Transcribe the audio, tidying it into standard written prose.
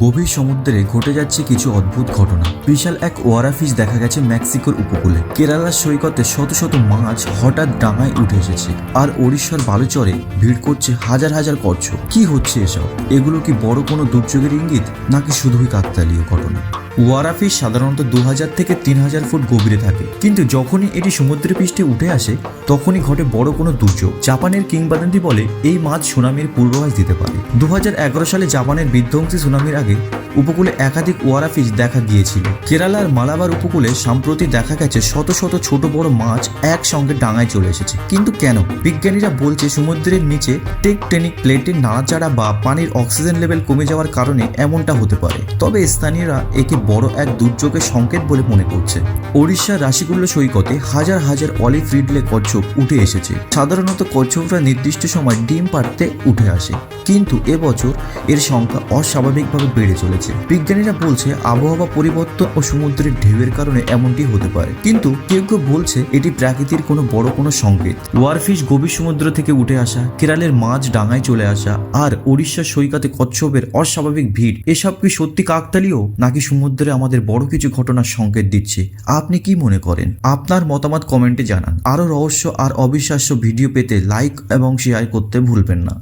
গভীর সমুদ্রে ঘটে যাচ্ছে কিছু অদ্ভুত ঘটনা। বিশাল এক ওয়ারা ফিশ দেখা গেছে মেক্সিকোর উপকূলে। কেরালার সৈকতে শত শত মাছ হঠাৎ ডাঙায় উঠে এসেছে, আর ওড়িশার বালুচরে ভিড় করছে হাজার হাজার কচ্ছপ। কি হচ্ছে এসব? এগুলো কি বড় কোনো দুর্যোগের ইঙ্গিত, নাকি শুধুই কাকতালীয় ঘটনা? ওয়ারা ফিশ সাধারণত 2000 থেকে 3000 ফুট গভীরে থাকে, কিন্তু যখনই এটি সমুদ্র পৃষ্ঠে উঠে আসে তখনই ঘটে বড় কোনো দুর্যোগ। জাপানের কিংবদন্তি বলে এই মাছ সুনামির পূর্বাভাস দিতে পারে। 2011 সালে জাপানের বিধ্বংসী সুনামির আগে উপকূলে একাধিক ওয়ারা ফিশ দেখা গিয়েছিল। কেরালার মালাবার উপকূলে সম্প্রতি দেখা গেছে শত শত ছোট বড় মাছ একসঙ্গে ডাঙায় চলে এসেছে। কিন্তু কেন? বিজ্ঞানীরা বলছে সমুদ্রের নিচে টেকটনিক প্লেটের নাড়াচাড়া বা পানির অক্সিজেন লেভেল কমে যাওয়ার কারণে এমনটা হতে পারে। তবে স্থানীয়রা একে বড় এক দুর্যোগের সংকেত বলে মনে করছে। ওড়িশার রাশিকুল্য সৈকতে হাজার হাজার অলিভ রিডলে কচ্ছপ উঠে এসেছে। সাধারণত কচ্ছপরা নির্দিষ্ট সময় ডিম পাড়তে উঠে আসে, কিন্তু এবছর এর সংখ্যা অস্বাভাবিকভাবে বেড়ে চলেছে। বিজ্ঞানীরা বলছে আবহাওয়া পরিবর্তন ও সমুদ্রের ঢেউয়ের কারণে এমনটি হতে পারে, কিন্তু কেউ কেউ বলছে এটি প্রাকৃতির বড় কোনো সংকেত। ওয়ারফিশ গভীর সমুদ্র থেকে উঠে আসা, কেরালের মাছ ডাঙায় চলে আসা, আর ওড়িশার সৈকতে কচ্ছপের অস্বাভাবিক ভিড়, এসব কি সত্যি কাকতালীয়, নাকি সমুদ্রে আমাদের বড় কিছু ঘটনার সংকেত দিচ্ছে? আপনি কি মনে করেন? আপনার মতামত কমেন্টে জানান। আরো রহস্য আর অবিশ্বাস্য ভিডিও পেতে লাইক এবং শেয়ার করতে ভুলবেন না।